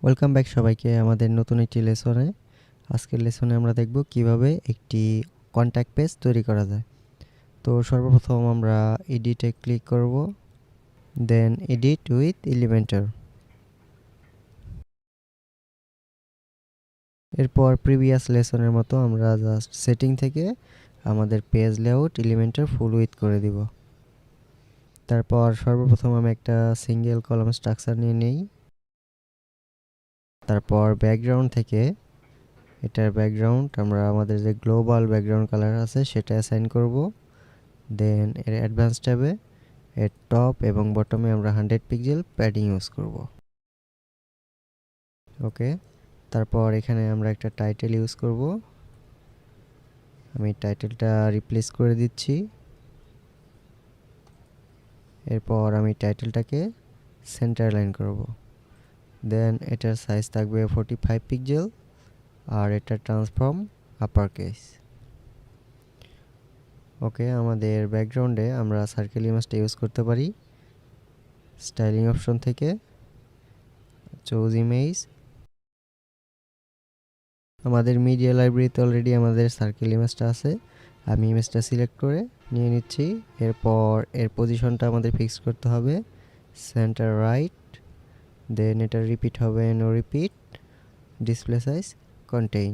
Welcome back সবাইকে আমাদের নতুন একটি লেসনে। আজকের লেসনে আমরা দেখব কিভাবে একটি কন্ট্যাক্ট পেজ তৈরি করা যায়। তো সর্বপ্রথম আমরা এডিটে ক্লিক করব, দেন এডিট উইথ এলিমেন্টর। এরপর প্রিভিয়াস লেসনের মতো আমরা জাস্ট সেটিং থেকে আমাদের page layout Elementor full with করে দিব। তারপর সর্বপ্রথম আমি একটা সিঙ্গেল কলাম স্ট্রাকচার নিয়ে নেই। তারপর ব্যাকগ্রাউন্ড থেকে এটার ব্যাকগ্রাউন্ড আমরা আমাদের যে গ্লোবাল ব্যাকগ্রাউন্ড কালার আছে সেটা অ্যাসাইন করব। দেন এর অ্যাডভান্স ট্যাবে এর টপ এবং বটমে আমরা 100 পিক্সেল প্যাডিং ইউজ করব। ওকে, তারপর এখানে আমরা একটা টাইটেল ইউজ করব। আমি টাইটেলটা রিপ্লেস করে দিচ্ছি। এরপর আমি টাইটেলটাকে সেন্টার লাইন করব। দেন এটার সাইজ থাকবে 45 পিক্সেল আর এটার ট্রান্সফর্ম আপার কেস। ওকে, আমাদের ব্যাকগ্রাউন্ডে আমরা সার্কেল ইমেজটা ইউজ করতে পারি। স্টাইলিং অপশন থেকে চুজ ইমেজ। আমাদের মিডিয়া লাইব্রেরিতে অলরেডি আমাদের সার্কেল ইমেজটা আছে। আমি ইমেজটা সিলেক্ট করে নিয়ে নিচ্ছি। এরপর এর পজিশনটা আমাদের ফিক্স করতে হবে সেন্টার রাইট। দেন এটা রিপিট হবে no repeat, display size contain.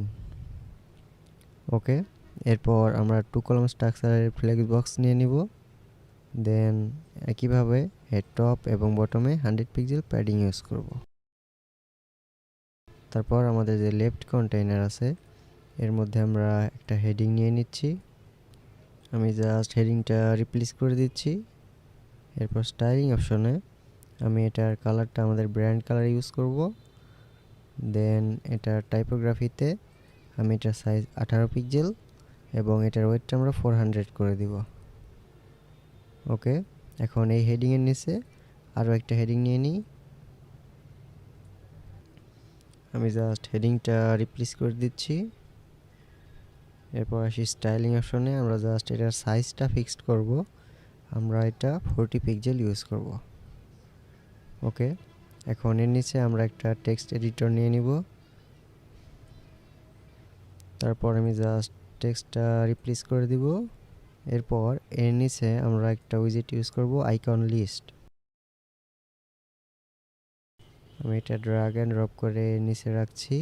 Okay, এরপর আমরা 2 কলাম স্ট্রাকচারের ফ্লেক্স বক্স নিয়ে নিব। দেন একইভাবে এর টপ এবং বটমে 100 পিক্সেল প্যাডিং ইউজ করব। তারপর আমাদের যে লেফট কন্টেইনার আছে এর মধ্যে আমরা একটা হেডিং নিয়ে নিচ্ছি। আমি জাস্ট হেডিংটা রিপ্লেস করে দিচ্ছি। এরপর স্টাইলিং অপশনে আমি এটার কালারটা আমাদের ব্র্যান্ড কালার ইউজ করব। দেন এটার টাইপোগ্রাফিতে আমি এটার সাইজ 18 পিক্সেল এবং এটার ওয়েটটা আমরা 400 করে দিব। ওকে, এখন এই হেডিংয়ের নিচে আরও একটা হেডিং নিয়ে নিই। আমি জাস্ট হেডিংটা রিপ্লেস করে দিচ্ছি। এরপর আসি স্টাইলিং অপশনে, আমরা জাস্ট এটার সাইজটা ফিক্সড করব। আমরা এটা 40 পিক্সেল ইউজ করব। ওকে, এখন এর নিচে আমরা একটা টেক্সট এডিটর নিয়ে নিব। তারপর আমি জাস্ট টেক্সটটা রিপ্লেস করে দিব। এরপর এর নিচে আমরা একটা উইজেট ইউজ করব আইকন লিস্ট। আমি এটা ড্র্যাগ অ্যান্ড ড্রপ করে নিচে রাখছি।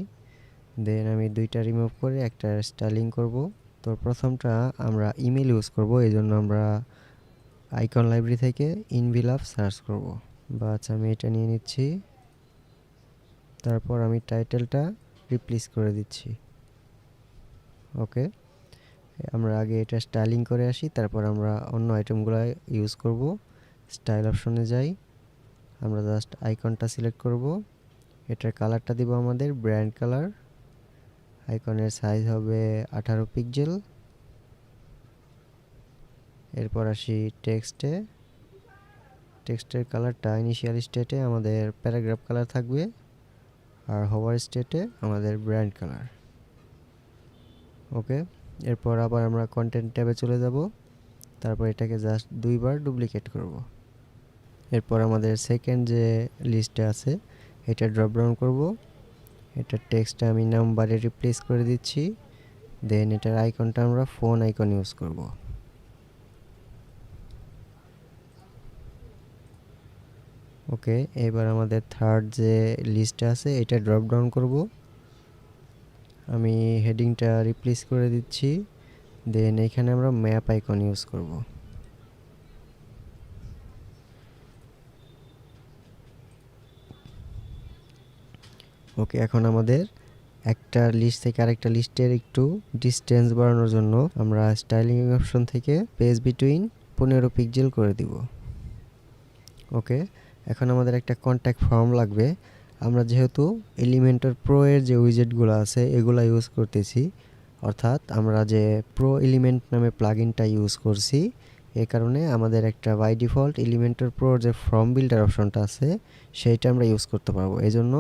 দেন আমি দুইটা রিমুভ করে একটা স্টাইলিং করব। তো প্রথমটা আমরা ইমেল ইউজ করব, এই জন্য আমরা আইকন লাইব্রেরি থেকে ইনভেলপ সার্চ করব। বাস আমি এটা নিয়ে নিচ্ছি। তারপর আমি টাইটেলটা রিপ্লেস করে দিচ্ছি। ওকে, আমরা আগে এটা স্টাইলিং করে আসি, তারপর আমরা অন্য আইটেমগুলো ইউজ করব। স্টাইল অপশনে যাই, আমরা জাস্ট আইকনটা সিলেক্ট করব। এটার কালারটা দিব আমাদের ব্র্যান্ড কালার। আইকনের সাইজ হবে 18 পিক্সেল। এরপর আসি টেক্সটে। টেক্সটের কালারটা ইনিশিয়াল স্টেটে আমাদের প্যারাগ্রাফ কালার থাকবে আর হোভার স্টেটে আমাদের ব্র্যান্ড কালার। ওকে, এরপর আবার আমরা কন্টেন্ট ট্যাবে চলে যাব। তারপর এটাকে জাস্ট দুইবার ডুপ্লিকেট করব। এরপর আমাদের সেকেন্ড যে লিস্টে আছে এটা ড্রপ ডাউন করব। এটার টেক্সটটা আমি নাম্বারে রিপ্লেস করে দিচ্ছি। দেন এটার আইকনটা আমরা ফোন আইকন ইউজ করব। ওকে, এবার আমাদের থার্ড যে লিস্টে আছে এটা ড্রপ ডাউন করব। আমি হেডিংটা রিপ্লেস করে দিচ্ছি। দেন এখানে আমরা ম্যাপ আইকন ইউজ করব। ওকে, এখন আমাদের একটা লিস্ট থেকে আরেকটা লিস্টের একটু ডিসটেন্স বাড়ানোর জন্য আমরা স্টাইলিং অপশন থেকে পেজ বিটুইন 15 পিক্সেল করে দিব। ওকে, এখন আমাদের একটা কন্ট্যাক্ট ফর্ম লাগবে। আমরা যেহেতু এলিমেন্টর প্রো এর যে উইজেটগুলো আছে এগুলো ইউজ করতেছি, অর্থাৎ আমরা যে প্রো এলিমেন্ট নামে প্লাগইনটা ইউজ করছি, এই কারণে আমাদের একটা বাই ডিফল্ট এলিমেন্টর প্রোর যে ফর্ম বিল্ডার অপশনটা আছে সেইটা আমরা ইউজ করতে পারবো। এই জন্য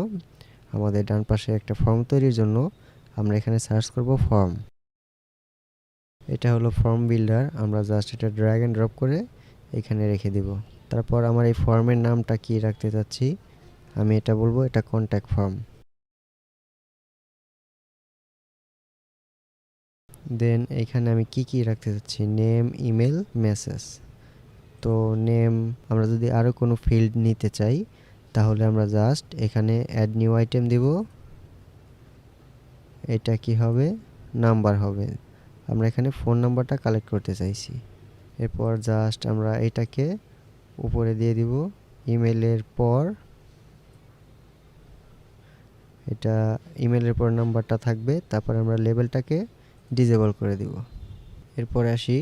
আমাদের ডান পাশে একটা ফর্ম তৈরির জন্য আমরা এখানে সার্চ করব ফর্ম। এটা হলো ফর্ম বিল্ডার, আমরা জাস্ট এটা ড্র্যাগ অ্যান্ড ড্রপ করে এখানে রেখে দিব। তারপর আমার এই ফর্মের নামটা কি রাখতে চাচ্ছি, আমি এটা বলবো এটা কন্ট্যাক্ট ফর্ম। দেন এখানে আমি কি রাখতে চাচ্ছি, নেম, ইমেল, মেসেজ। তো নেম, আমরা যদি আরও কোনো ফিল্ড নিতে চাই তাহলে আমরা জাস্ট এখানে অ্যাড নিউ আইটেম দিব। এটা কি হবে, নাম্বার হবে। আমরা এখানে ফোন নাম্বারটা কালেক্ট করতে চাইছি। এরপর জাস্ট আমরা এটাকে উপরে দিয়ে দিব। ইমেলের পর এটা ইমেলের পর নাম্বারটা থাকবে, তারপর আমরা লেবেলটাকে ডিসেবল করে দিব। এরপর আসি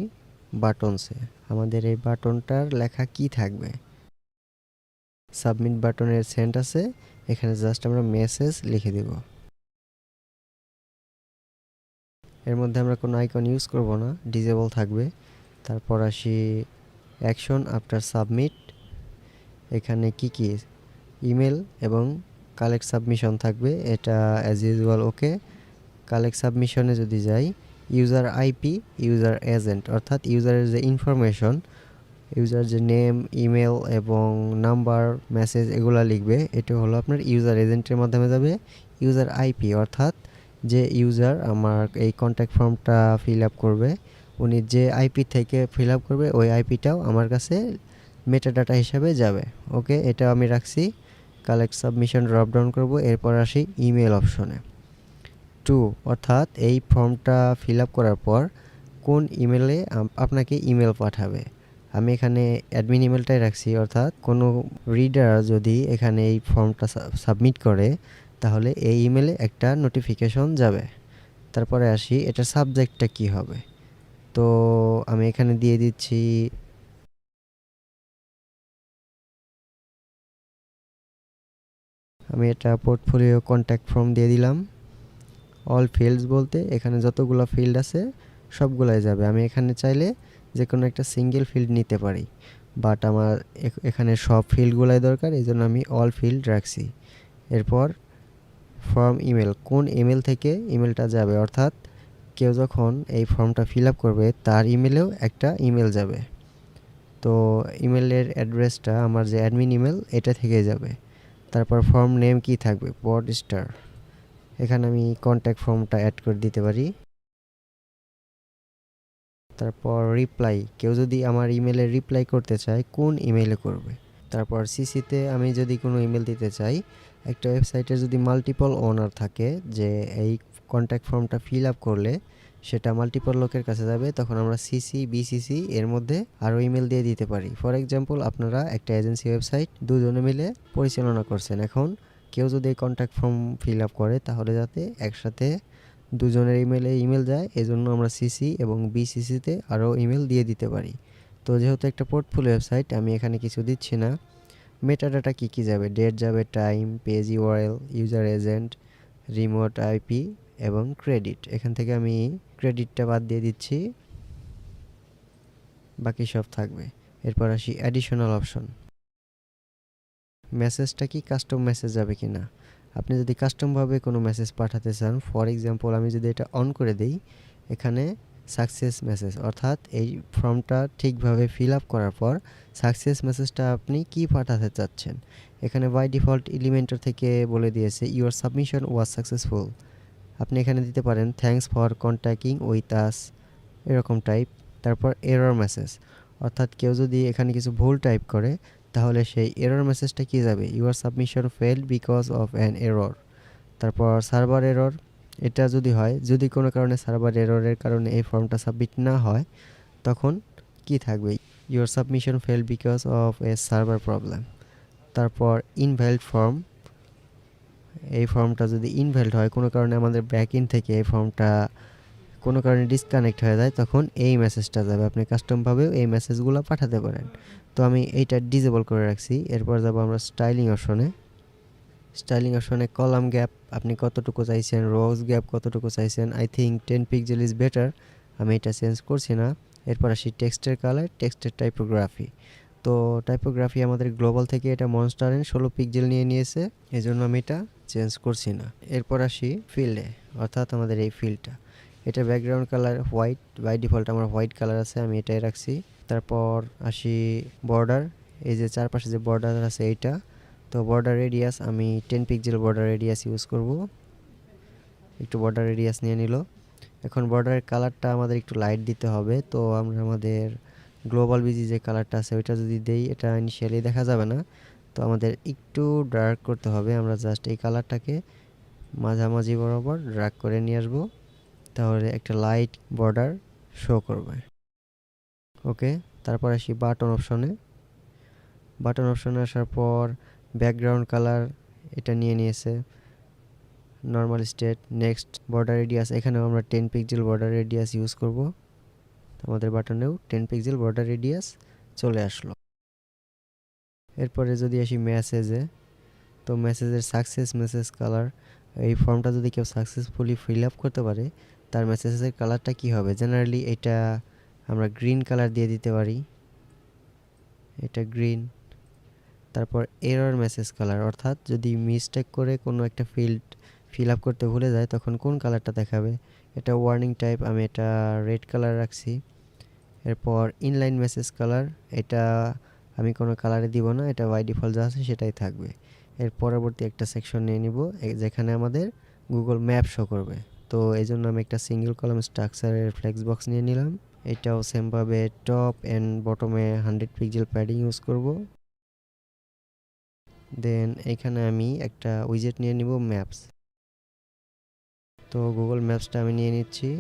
বাটনসে। আমাদের এই বাটনটার লেখা কি থাকবে, সাবমিট বাটনের সেন্ট আছে, এখানে জাস্ট আমরা মেসেজ লিখে দিব। এর মধ্যে আমরা কোনো আইকন ইউজ করব না, ডিসেবল থাকবে। তারপর আসি অ্যাকশন আফটার সাবমিট। এখানে কি ইমেল এবং কালেক্ট সাবমিশন থাকবে, এটা অ্যাজ ইউজুয়াল ওকে। কালেক্ট সাবমিশনে যদি যাই, ইউজার আইপি, ইউজার এজেন্ট, অর্থাৎ ইউজারের যে ইনফরমেশন, ইউজার যে নেম, ইমেল এবং নাম্বার, মেসেজ এগুলো লিখবে, এটা হলো আপনার ইউজার এজেন্টের মাধ্যমে যাবে। ইউজার আইপি অর্থাৎ যে ইউজার আমার এই কন্ট্যাক্ট ফর্মটা ফিল আপ করবে, উনি যে আইপি থেকে ফিল আপ করবে ওই আইপিটাও আমার কাছে মেটাডাটা হিসাবে যাবে। ওকে, এটা আমি রাখছি। কালেক্ট সাবমিশন ড্রপ ডাউন করব, এরপর আসি ইমেল অপশনে। টু অর্থাৎ এই ফর্মটা ফিল আপ করার পর কোন ইমেলে আপনাকে ইমেল পাঠাবে। আমি এখানে অ্যাডমিন ইমেলটাই রাখছি, অর্থাৎ কোনো রিডার যদি এখানে এই ফর্মটা সাবমিট করে তাহলে এই ইমেলে একটা নোটিফিকেশন যাবে। তারপরে আসি এটার সাবজেক্টটা কি হবে। তো আমি এখানে দিয়ে দিচ্ছি আমি এটা পোর্টফোলিও কন্ট্যাক্ট ফর্ম দিয়ে দিলাম। অল ফিল্ডস বলতে এখানে যতগুলো ফিল্ড আছে সবগুলাই যাবে। আমি এখানে চাইলে যে কোনো একটা সিঙ্গেল ফিল্ড নিতে পারি, বাট আমার এখানে সব ফিল্ডগুলাই দরকার, এই জন্য আমি অল ফিল্ড রাখছি। এরপর ফর্ম ইমেল, কোন ইমেল থেকে ইমেলটা যাবে, অর্থাৎ কেউ যখন এই ফর্মটা ফিল আপ করবে তার ইমেলেও একটা ইমেল যাবে। তো ইমেলের অ্যাড্রেসটা আমার যে অ্যাডমিন ইমেল এটা থেকে যাবে। তারপর ফর্ম নেম কি থাকবে, পড স্টার। এখানে আমি কন্ট্যাক্ট ফর্মটা অ্যাড করে দিতে পারি। তারপর রিপ্লাই, কেউ যদি আমার ইমেলে রিপ্লাই করতে চায় কোন ইমেলে করবে। তারপর সিসিতে আমি যদি কোনো ইমেল দিতে চাই, একটা ওয়েবসাইটে যদি মাল্টিপল ওনার থাকে, যে এই কন্ট্যাক্ট ফর্মটা ফিল আপ করলে সেটা মাল্টিপল লোকের কাছে যাবে, তখন আমরা সিসি, বিসিসি এর মধ্যে আরও ইমেল দিয়ে দিতে পারি। ফর এক্সাম্পল, আপনারা একটা এজেন্সি ওয়েবসাইট দুজনে মিলে পরিচালনা করছেন, এখন কেউ যদি এই কন্ট্যাক্ট ফর্ম ফিল আপ করে তাহলে যাতে একসাথে দুজনের ইমেলে ইমেল যায়, এজন্য আমরা সিসি এবং বিসিসিতে আরও ইমেল দিয়ে দিতে পারি। তো যেহেতু একটা পোর্টফোলিও ওয়েবসাইট, আমি এখানে কিছু দিচ্ছি না। মেটাডাটা কি যাবে, ডেট যাবে, time, page URL, user agent, remote IP এবং ক্রেডিট। এখান থেকে আমি ক্রেডিটটা বাদ দিয়ে দিচ্ছি, বাকি সব থাকবে। এরপর আসি অ্যাডিশনাল অপশন। মেসেজটা কি কাস্টম মেসেজ যাবে কি না। আপনি যদি কাস্টমভাবে কোনো মেসেজ পাঠাতে চান, ফর এক্সাম্পল আমি যদি এটা অন করে দিই, এখানে সাকসেস মেসেজ, অর্থাৎ এই ফর্মটা ঠিকভাবে ফিল আপ করার পর সাকসেস মেসেজটা আপনি কি পাঠাতে চাচ্ছেন। এখানে বাই ডিফল্ট এলিমেন্টর থেকে বলে দিয়েছে ইউর সাবমিশন ওয়াজ সাকসেসফুল। আপনি এখানে দিতে পারেন thanks for contacting with us, এরকম টাইপ। তারপর এরর মেসেজ, অর্থাৎ কেউ যদি এখানে কিছু ভুল টাইপ করে তাহলে সেই এরর মেসেজটা কি যাবে, your submission failed because of an error. তারপর সার্ভার এরর, এটা যদি হয়, যদি কোনো কারণে সার্ভার এররের কারণে এই ফর্মটা সাবমিট না হয় তখন কি থাকবে, your submission fail because of A server problem. তারপর ইনভ্যালিড ফর্ম, এই ফর্মটা যদি ইনভ্যালিড হয়, কোনো কারণে আমাদের ব্যাকএন্ড থেকে এই ফর্মটা কোনো কারণে ডিসকানেক্ট হয়ে যায়, তখন এই মেসেজটা যাবে। আপনি কাস্টমভাবেও এই মেসেজগুলো পাঠাতে পারেন। তো আমি এইটা ডিসেবল করে রাখছি। এরপর যাব আমরা স্টাইলিং অপশনে। স্টাইলিং অপশনে কলাম গ্যাপ আপনি কতটুকু চাইছেন, রোজ গ্যাপ কতটুকু চাইছেন, I think 10 pixel is better, আমি এটা চেঞ্জ করছি না। এরপর আসি টেক্সটের কালার, টেক্সটের টাইপোগ্রাফি। তো টাইপোগ্রাফি আমাদের গ্লোবাল থেকে এটা মনস্টারের 16 পিক্সেল নিয়ে নিয়েছে, এই জন্য আমি এটা চেঞ্জ করছি না। এরপর আসি ফিল্ডে, অর্থাৎ আমাদের এই ফিল্ডটা, এটা background colour white, by default আমার হোয়াইট কালার আছে, আমি এটাই রাখছি। তারপর আসি বর্ডার, এই যে চারপাশে যে বর্ডার আছে এইটা, তো বর্ডার রেডিয়াস আমি 10 পিক্সেল বর্ডার রেডিয়াস ইউজ করব। একটু বর্ডার রেডিয়াস নিয়ে নিল। এখন বর্ডারের কালারটা আমাদের একটু লাইট দিতে হবে, তো আমরা আমাদের গ্লোবাল বিজি যে কালারটা আছে ওইটা যদি দেই, এটা ইনিশিয়ালি দেখা যাবে না, তো আমাদের একটু ডার্ক করতে হবে। আমরা জাস্ট এই কালারটাকে মাঝামাঝি বরাবর ড্র্যাগ করে নিয়ে আসবো, তাহলে একটা লাইট বর্ডার শো করবে। ওকে, তারপর আসি বাটন অপশনে। বাটন অপশনে আসার পর ব্যাকগ্রাউন্ড কালার এটা নিয়ে নিয়েছে normal state. Next border radius, এখানেও আমরা 10 পিক্সেল বর্ডার রেডিয়াস ইউজ করব। আমাদের বাটনেও 10 পিক্সেল বর্ডার রেডিয়াস চলে আসলো। এরপরে যদি আসি মেসেজে, তো মেসেজের সাকসেস মেসেজ কালার, এই ফর্মটা যদি কেউ সাকসেসফুলি ফিল আপ করতে পারে তার মেসেজের কালারটা কি হবে, জেনারেলি এটা আমরা গ্রিন কালার দিয়ে দিতে পারি, এটা গ্রিন। তারপর এরর মেসেজ কালার, অর্থাৎ যদি মিস্টেক করে কোনো একটা ফিল্ড ফিল আপ করতে ভুলে যায় তখন কোন কালারটা দেখাবে, এটা ওয়ার্নিং টাইপ, আমি এটা রেড কালার রাখছি। এরপর ইনলাইন মেসেজ কালার, এটা আমি কোনো কালারে দিব না, এটা বাই ডিফল্ট যা আছে সেটাই থাকবে। এর পরবর্তী একটা সেকশন নিয়ে নিব যেখানে আমাদের গুগল ম্যাপ শো করবে, তো এই জন্য আমি একটা সিঙ্গেল কলাম স্ট্রাকচারের ফ্লেক্স বক্স নিয়ে নিলাম। এটাও সেমভাবে টপ অ্যান্ড বটমে 100 পিক্সেল প্যাডিং ইউজ করব। দেন এখানে আমি একটা উইজেট নিয়ে নিব ম্যাপস, তো গুগল ম্যাপসটা আমি নিয়ে নিচ্ছি।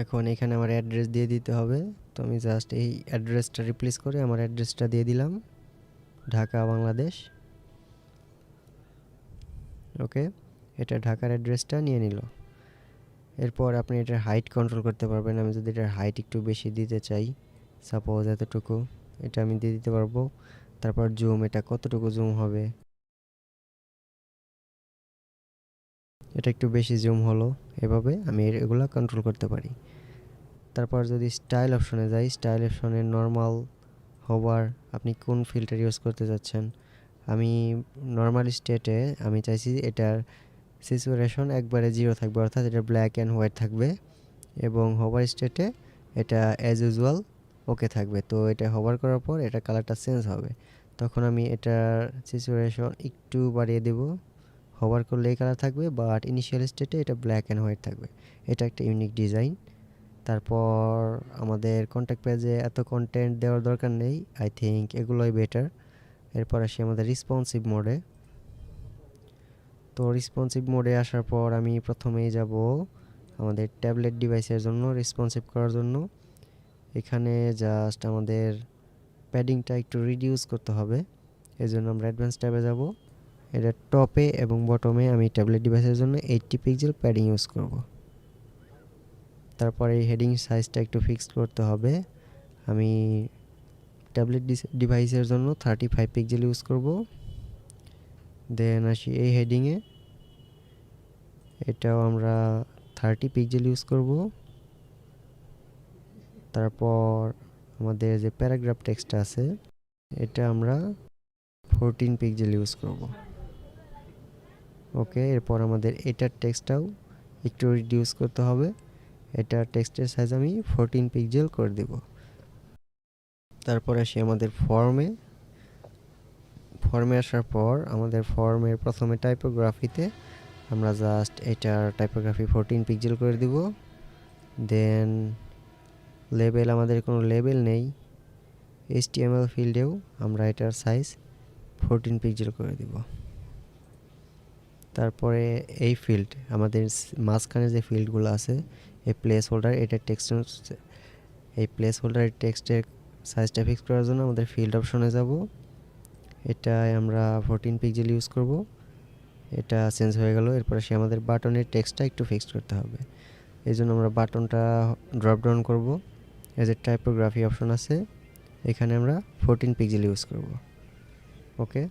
এখন এখানে আমার অ্যাড্রেস দিয়ে দিতে হবে, তো আমি জাস্ট এই অ্যাড্রেসটা রিপ্লেস করে আমার অ্যাড্রেসটা দিয়ে দিলাম, ঢাকা বাংলাদেশ। ওকে, এটা ঢাকার অ্যাড্রেসটা নিয়ে নিল। এরপর আপনি এটার হাইট কন্ট্রোল করতে পারবেন। আমি যদি এটার হাইট একটু বেশি দিতে চাই, সাপোজ এতটুকু, এটা আমি দিয়ে দিতে পারবো। তারপর জুম, এটা কতটুকু জুম হবে, এটা একটু বেশি জুম হলো, এভাবে আমি এগুলো কন্ট্রোল করতে পারি। তারপর যদি স্টাইল অপশনে যাই, স্টাইল অপশনে নর্মাল হোভার, আপনি কোন ফিল্টার ইউজ করতে যাচ্ছেন। আমি নর্মাল স্টেটে আমি চাইছি এটার স্যাচুরেশন একবারে 0 থাকবে, অর্থাৎ এটা ব্ল্যাক অ্যান্ড হোয়াইট থাকবে, এবং হোভার স্টেটে এটা অ্যাজ ইউজুয়াল ওকে থাকবে। তো এটা হোভার করার পর এটা কালারটা চেঞ্জ হবে, তখন আমি এটার স্যাচুরেশন একটু বাড়িয়ে দেব। হোভার করলে এই কালার থাকবে, বাট ইনিশিয়াল স্টেটে এটা ব্ল্যাক অ্যান্ড হোয়াইট থাকবে। এটা একটা ইউনিক ডিজাইন। তারপর আমাদের কন্ট্যাক্ট পেজে এত কন্টেন্ট দেওয়ার দরকার নেই, আই থিঙ্ক এগুলোই বেটার। এরপর আসি আমাদের রেসপন্সিভ মোডে। তো রেসপন্সিভ মোডে আসার পর আমি প্রথমেই যাব আমাদের ট্যাবলেট ডিভাইসের জন্য রেসপন্সিভ করার জন্য। এখানে জাস্ট আমাদের প্যাডিংটা একটু রিডিউস করতে হবে, এই জন্য আমরা অ্যাডভান্স ট্যাবে যাব। এটা টপে এবং বটমে আমি ট্যাবলেট ডিভাইসের জন্য 80 পিক্সেল প্যাডিং ইউজ করব। তারপরে এই হেডিং সাইজটা একটু ফিক্সড করতে হবে, আমি ট্যাবলেট ডিভাইসের জন্য 35 পিক্সেল ইউজ করব। দেন আসি এই হেডিংয়ে, এটাও আমরা 30 পিক্সেল ইউজ করব। তারপর আমাদের যে প্যারাগ্রাফ টেক্সটটা আছে এটা আমরা 14 পিক্সেল ইউজ করব। ওকে, এরপর আমাদের এটার টেক্সটটাও একটু রিডিউস করতে হবে, এটার টেক্সটের সাইজ আমি 14 পিক্সেল করে দেব। তারপর আসি আমাদের ফর্মে। ফর্মে আসার পর আমাদের ফর্মের প্রথমে টাইপোগ্রাফিতে আমরা জাস্ট এটার টাইপোগ্রাফি 14 পিক্সেল করে দিব। দেন লেবেল, আমাদের কোনো লেবেল নেই, HTML ফিল্ডেও আমরা এটার সাইজ 14 পিক্সেল করে দিব। তারপরে এই ফিল্ড, আমাদের মাঝখানে যে ফিল্ডগুলো আছে, এই প্লেস হোল্ডার, এটা টেক্সট, এই প্লেস হোল্ডারের টেক্সটের সাইজটা ফিক্স করার জন্য আমাদের ফিল্ড অপশনে যাব, এটায় আমরা 14 পিক্সেল ইউজ করব। এটা চেঞ্জ হয়ে গেল। এরপরে সে আমাদের বাটনের টেক্সটটা একটু ফিক্সড করতে হবে, এই জন্য আমরা বাটনটা ড্রপ ডাউন করব, এই যে টাইপোগ্রাফি অপশন আছে এখানে আমরা 14 পিক্সেল ইউজ করব। ওকে,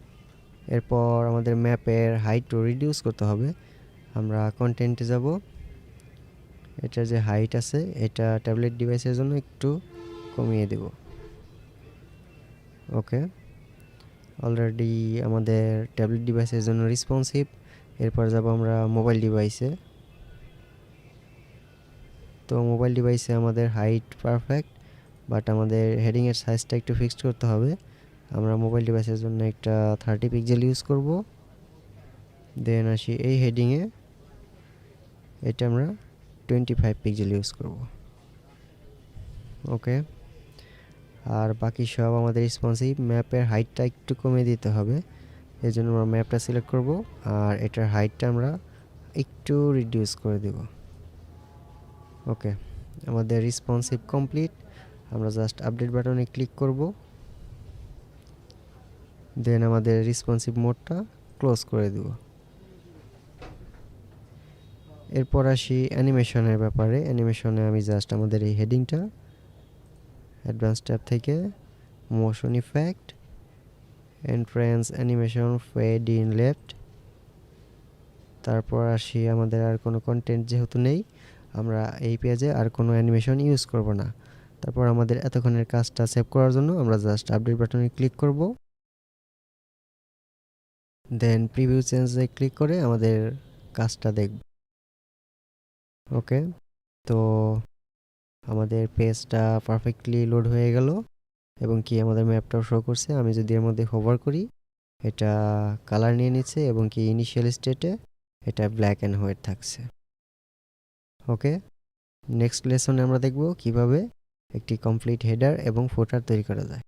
এরপর আমাদের ম্যাপের হাইট রিডিউস করতে হবে, আমরা কন্টেন্টে যাব, এটার যে হাইট আছে এটা ট্যাবলেট ডিভাইসের জন্য একটু কমিয়ে দেব। ওকে, অলরেডি আমাদের ট্যাবলেট ডিভাইসের জন্য রেসপন্সিভ। এরপর যাব আমরা মোবাইল ডিভাইসে। তো মোবাইল ডিভাইসে আমাদের হাইট পারফেক্ট, বাট আমাদের হেডিংয়ের সাইজটা একটু ফিক্সড করতে হবে, আমরা মোবাইল ডিভাইসের জন্য একটা 30 পিক্সেল ইউজ করব। দেন আসি এই হেডিংয়ে, এটা আমরা 25 পিক্সেল ইউজ করব। ওকে, আর বাকি সব আমাদের রেসপন্সিভ। ম্যাপের হাইটটা একটু কমিয়ে দিতে হবে, এই জন্য আমরা ম্যাপটা সিলেক্ট করব আর এটার হাইটটা আমরা একটু রিডিউস করে দেব। ওকে, আমাদের রেসপন্সিভ কমপ্লিট। আমরা জাস্ট আপডেট বাটনে ক্লিক করব, দেন আমাদের রেসপন্সিভ মোডটা ক্লোজ করে দেব। এরপর আসি অ্যানিমেশনের ব্যাপারে। অ্যানিমেশনে আমি জাস্ট আমাদের এই হেডিংটা অ্যাডভান্স ট্যাব থেকে motion effect, entrance animation, fade in left. তারপর আসি আমাদের আর কোনো কন্টেন্ট যেহেতু নেই, আমরা এই পেজে আর কোনো অ্যানিমেশন ইউজ করব না। তারপর আমাদের এতক্ষণের কাজটা সেভ করার জন্য আমরা জাস্ট আপডেট বাটনে ক্লিক করব, দেন প্রিভিউ চেঞ্জে ক্লিক করে আমাদের কাজটা দেখব। ওকে, তো আমাদের পেজটা পারফেক্টলি লোড হয়ে গেল এবং কি আমাদের ম্যাপটাও শো করছে। আমি যদি এর মধ্যে হোভার করি, এটা কালার নিয়ে নিচ্ছে এবং কি ইনিশিয়াল স্টেটে এটা ব্ল্যাক অ্যান্ড হোয়াইট থাকছে। ওকে, নেক্সট লেসনে আমরা দেখব কিভাবে একটি কমপ্লিট হেডার এবং ফুটার তৈরি করা যায়।